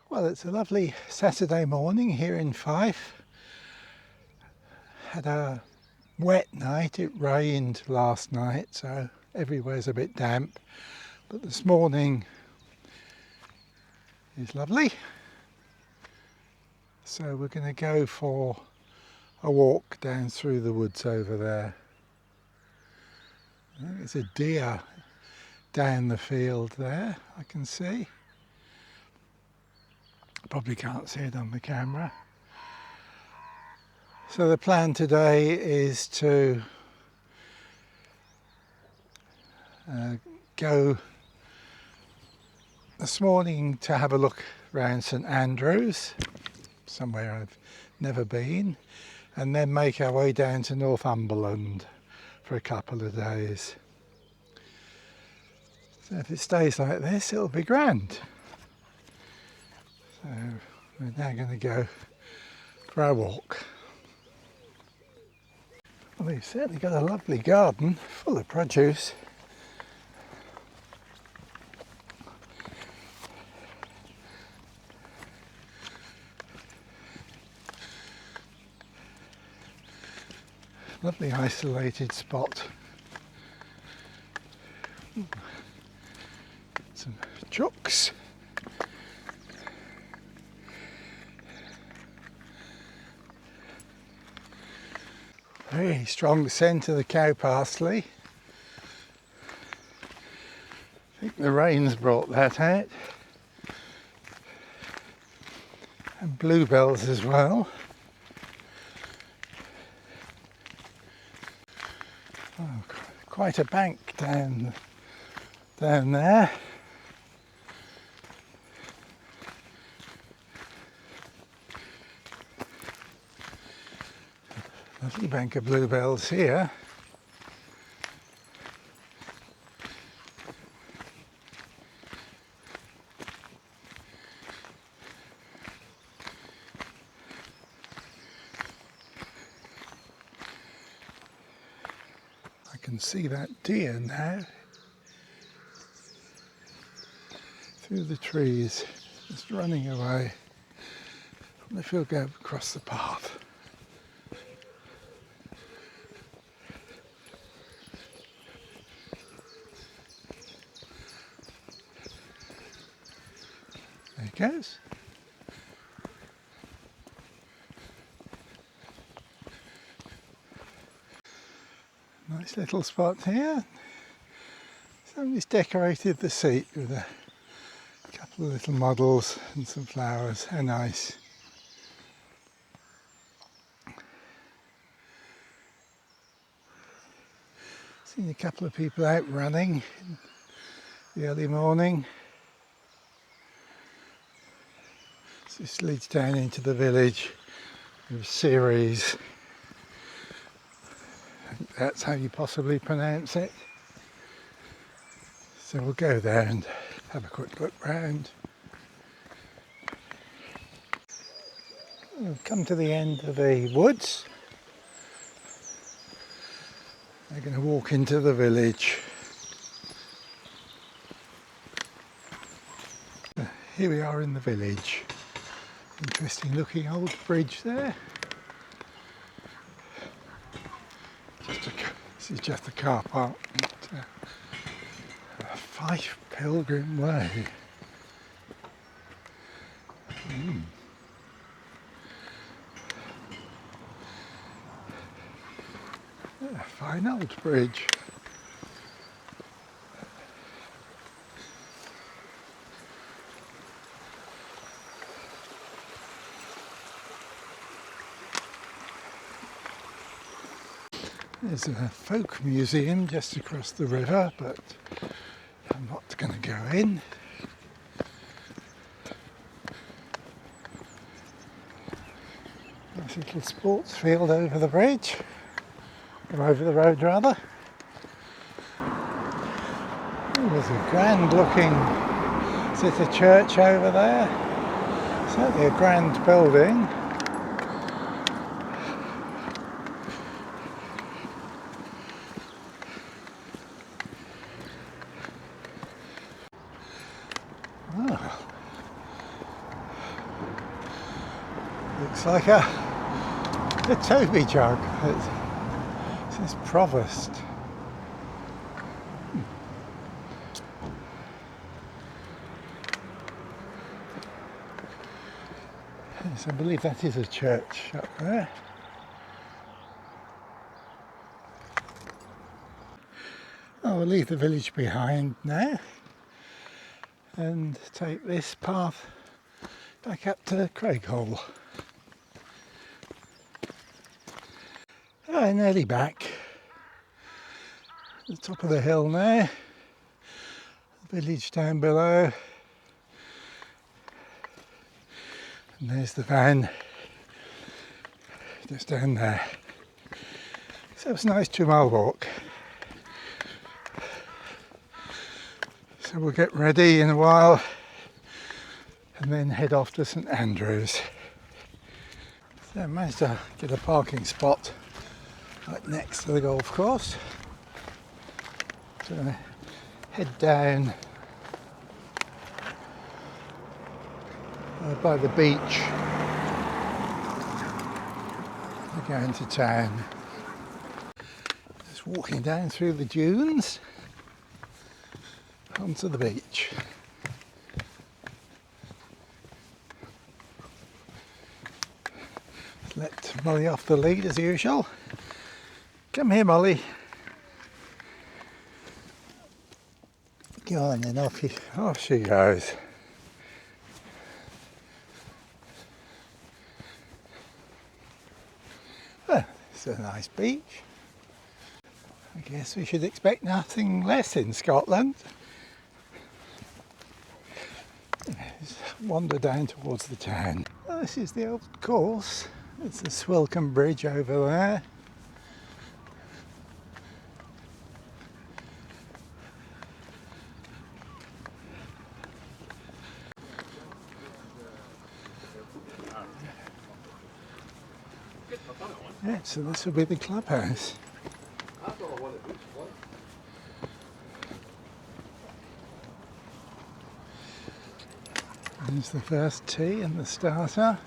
Well, it's a lovely Saturday morning here in Fife. Had a wet night. It rained last night, so everywhere's a bit damp. But this morning is lovely. So we're going to go for a walk down through the woods over there. There's a deer down the field there, I can see. Probably can't see it on the camera. So the plan today is to go this morning to have a look around St Andrews, somewhere I've never been, and then make our way down to Northumberland for a couple of days. So if it stays like this, it'll be grand. So we're now going to go for our walk. Well, they've certainly got a lovely garden full of produce. Lovely isolated spot. Some chooks. Very strong scent of the cow parsley. I think the rain's brought that out. And bluebells as well. Oh, quite a bank down there. Lovely bank of bluebells here. I can see that deer now through the trees, just running away. I wonder if he'll go across the path. There he goes. Nice little spot here. Somebody's decorated the seat with a couple of little models and some flowers. How nice. Seen a couple of people out running in the early morning. This leads down into the village of Ceres. I think that's how you possibly pronounce it. So we'll go there and have a quick look round. We've come to the end of the woods. We're going to walk into the village. Here we are in the village. Interesting looking old bridge there. This is just a car park at Fife Pilgrim Way. Yeah, fine old bridge. There's a folk museum just across the river, but I'm not going to go in. Nice little sports field over the bridge, or over the road rather. There's a grand looking, is it a church over there? Certainly a grand building. Looks like a Toby jug. It says Provost. Yes, I believe that is a church up there. I'll leave the village behind now and take this path back up to Craighall. Nearly back. The top of the hill now. The village down below. And there's the van just down there. So it's a nice 2-mile walk. So we'll get ready in a while and then head off to St Andrews. So I managed to get a parking spot right next to the golf course. So head down by the beach. We're going to town. Just walking down through the dunes onto the beach. Let Molly off the lead as usual. Come here, Molly. Go on then, off she goes. Well, it's a nice beach. I guess we should expect nothing less in Scotland. Let's wander down towards the town. Well, this is the old course. It's the Swilcan Bridge over there. Yeah, so this will be the clubhouse. There's the first tee and the starter.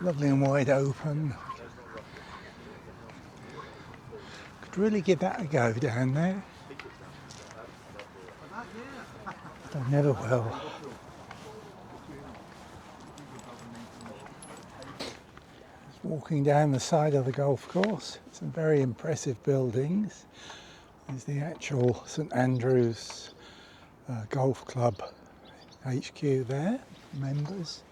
Lovely and wide open. Could really give that a go down there. But I never will. Walking down the side of the golf course, some very impressive buildings. There's the actual St Andrews Golf Club HQ there, members,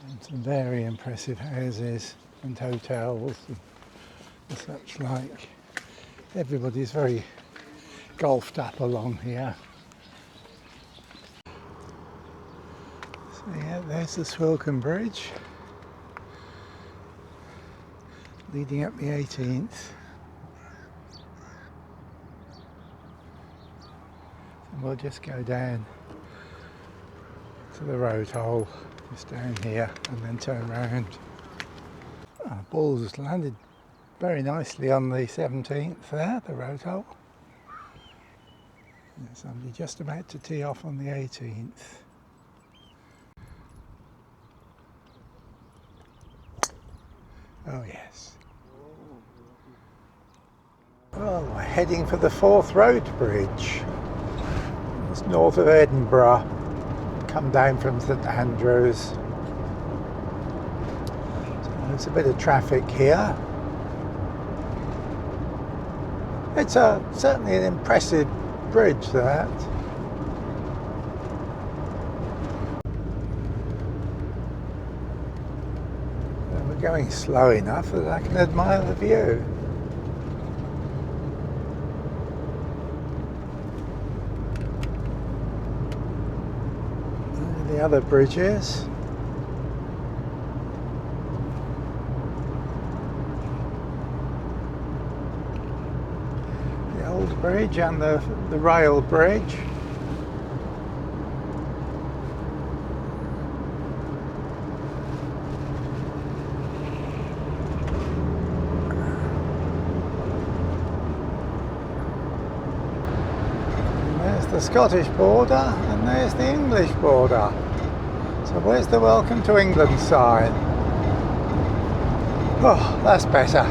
and some very impressive houses and hotels and such like. Everybody's very golfed up along here. So yeah, there's the Swilcan Bridge leading up the 18th. And we'll just go down to the road hole, just down here, and then turn round. Oh, the ball's landed very nicely on the 17th there, the road hole. And somebody just about to tee off on the 18th. Oh yes. Well, we're heading for the Forth Road Bridge. It's north of Edinburgh. Come down from St Andrews. So there's a bit of traffic here. It's certainly an impressive bridge, that. And we're going slow enough that I can admire the view. The other bridges. The old bridge and the rail bridge. And there's the Scottish border and there's the English border. So where's the Welcome to England sign? Oh, that's better.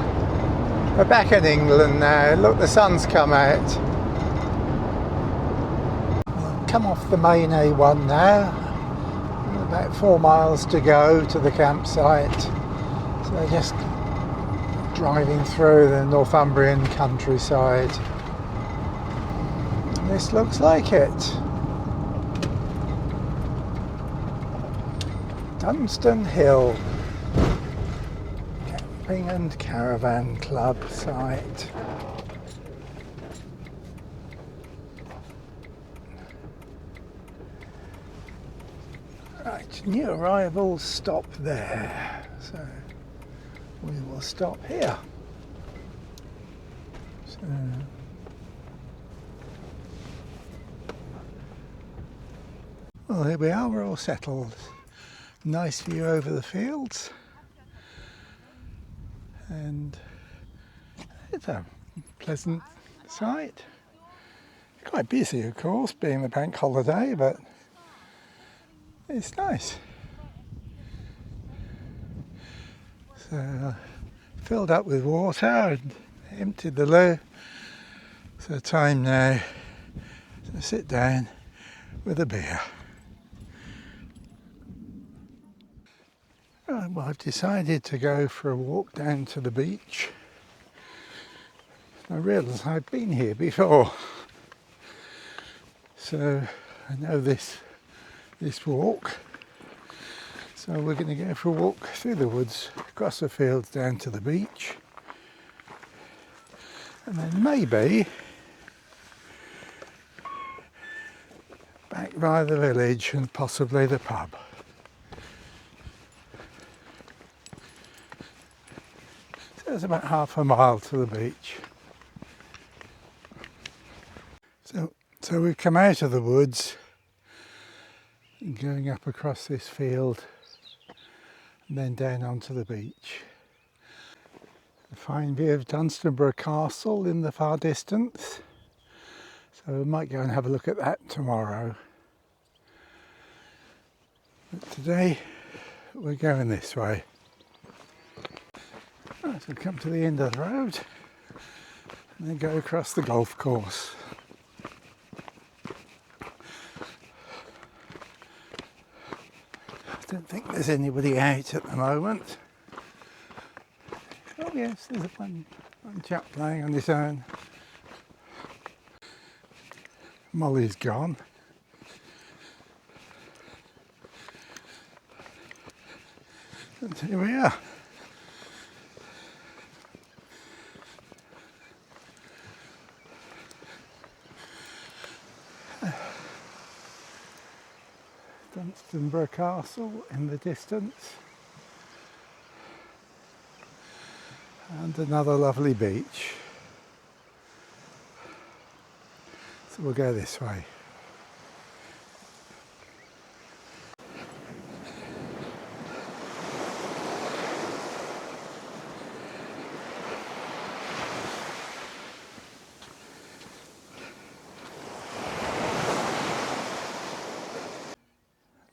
We're back in England now. Look, the sun's come out. We'll come off the main A1 now. About 4 miles to go to the campsite. So just driving through the Northumberland countryside. And this looks like it. Dunstan Hill. Camping and Caravan Club site. Right, new arrivals stop there, so we will stop here. So, well, here we are, we're all settled. Nice view over the fields, and it's a pleasant sight. Quite busy, of course, being the bank holiday, but it's nice. So filled up with water and emptied the loo. So time now to sit down with a beer. Right, well, I've decided to go for a walk down to the beach. I realise I've been here before, so I know this walk. So we're going to go for a walk through the woods, across the fields down to the beach, and then maybe back by the village and possibly the pub. So it's about half a mile to the beach. So we've come out of the woods and going up across this field and then down onto the beach. A fine view of Dunstan Castle in the far distance, so we might go and have a look at that tomorrow. But today we're going this way. Right, so we'll come to the end of the road and then go across the golf course. I don't think there's anybody out at the moment. Oh yes, there's one chap playing on his own. Molly's gone. And here we are. Dunstan Castle in the distance, and another lovely beach. So we'll go this way.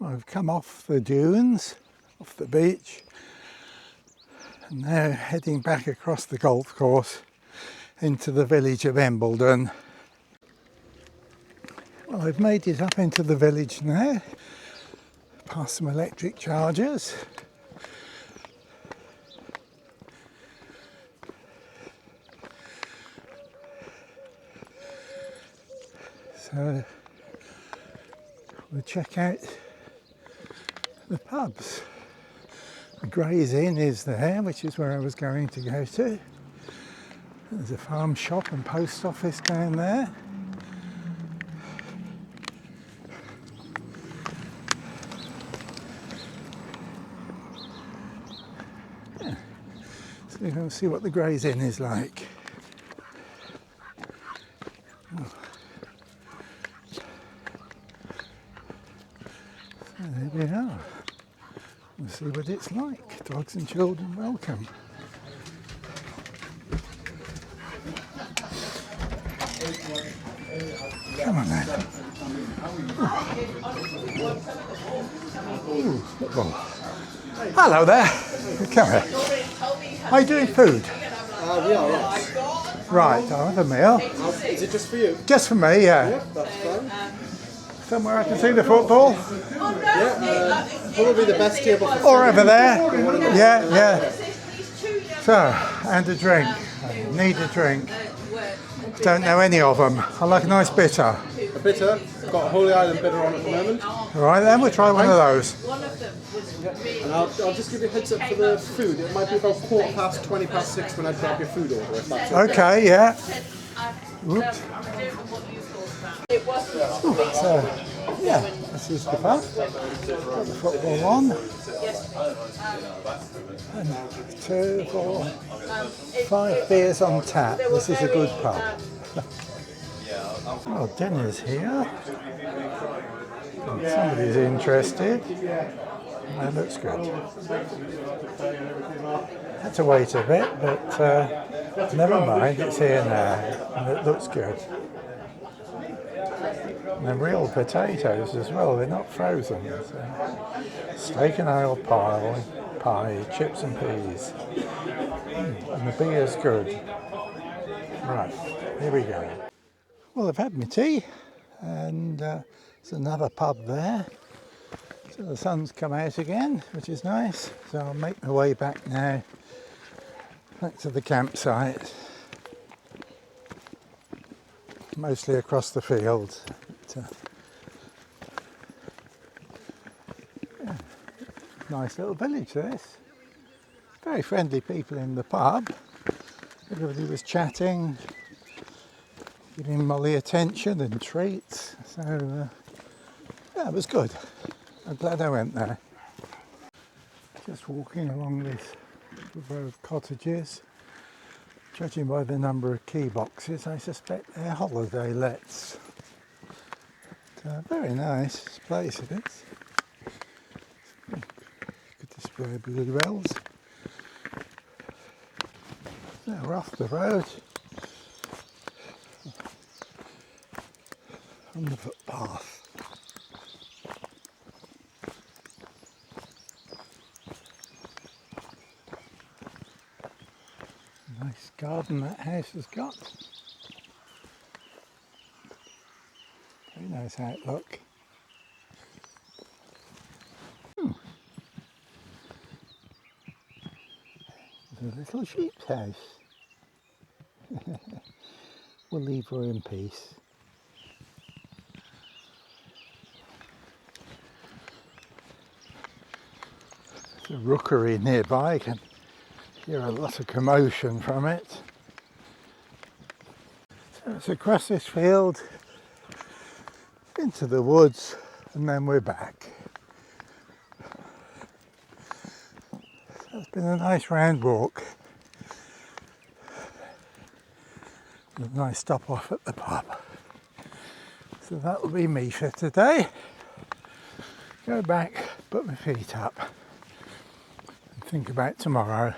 I've come off the dunes, off the beach, and now heading back across the golf course into the village of Embleton. Well, I've made it up into the village now, past some electric chargers. So we'll check out the pubs. The Gray's Inn is there, which is where I was going to go to. There's a farm shop and post office down there. Yeah. So we're going to see what the Gray's Inn is like. Oh. So there we are. We'll see what it's like. Dogs and children welcome. Come on then. Hello there. Come here. Are you doing food? We are, yes. Right, I'll have a meal. Is it just for you? Just for me, yeah. Yep, that's fine. Somewhere I can see the football. Yeah, probably the best table for Or over there. Yeah, yeah. So, and a drink. I need a drink. Don't know any of them. I like a nice bitter. a bitter. Got a Holy Island bitter on at the moment. All right then, we'll try one of those. And I'll just give you a heads up for the food. It might be about 6:15 when I grab your food order, if that's okay. Okay, yeah. Oops. So, yeah, this is the pub. Got the football on. And 2, 4, 5 beers on tap. This is a good pub. Well, dinner's here. Somebody's interested. That looks good. Had to wait a bit, but never mind, it's here now, and it looks good. And they're real potatoes as well, they're not frozen. So. Steak and ale pie, chips and peas. And the beer's good. Right, here we go. Well, I've had my tea, and there's another pub there. So the sun's come out again, which is nice. So I'll make my way back now, back to the campsite. Mostly across the field. But, yeah, nice little village this. Very friendly people in the pub. Everybody was chatting, giving Molly attention and treats. So yeah, it was good. I'm glad I went there. Just walking along this row of cottages. Judging by the number of key boxes, I suspect they're holiday lets. Very nice place it is. Could display bluebells. So we're off the road. On the footpath. Nice garden that house has got. Very nice outlook. There's a little sheep's house. We'll leave her in peace. There's a rookery nearby. I can hear a lot of commotion from it. So it's across this field, into the woods, and then we're back. So it's been a nice round walk. A nice stop off at the pub. So that'll be me for today. Go back, put my feet up, and think about tomorrow.